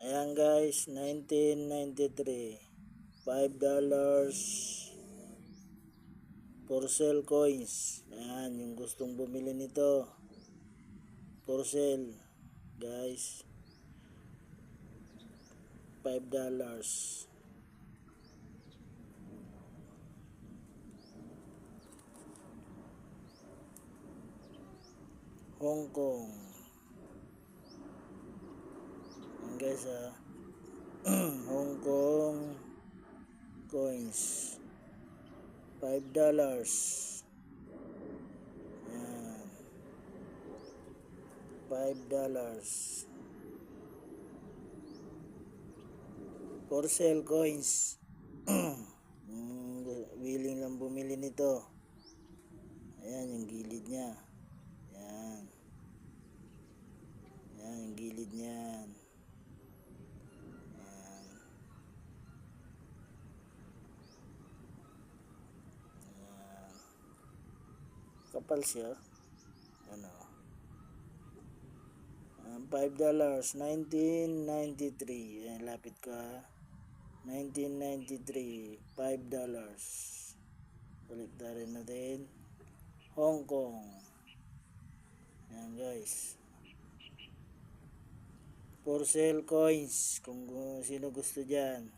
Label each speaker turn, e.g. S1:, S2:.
S1: Ayan guys, 1993. $5 for sale coins. Ayan, yung gustong bumili nito. For sale, guys. $5. Hong Kong. Ayan guys Hong Kong coins. $5. Ayan. $5. For sale coins. Willing lang bumili nito. Ayan yung gilid niya. Ayan. Ayan yung gilid niyan. Ayan. Ayan. Kapal siya. Ano? $5. 1993. Ayan, lapit ka. 1993. $5. Ulit na rin natin. Hong Kong. Ayan guys. For sale coins. Kung sino gusto dyan.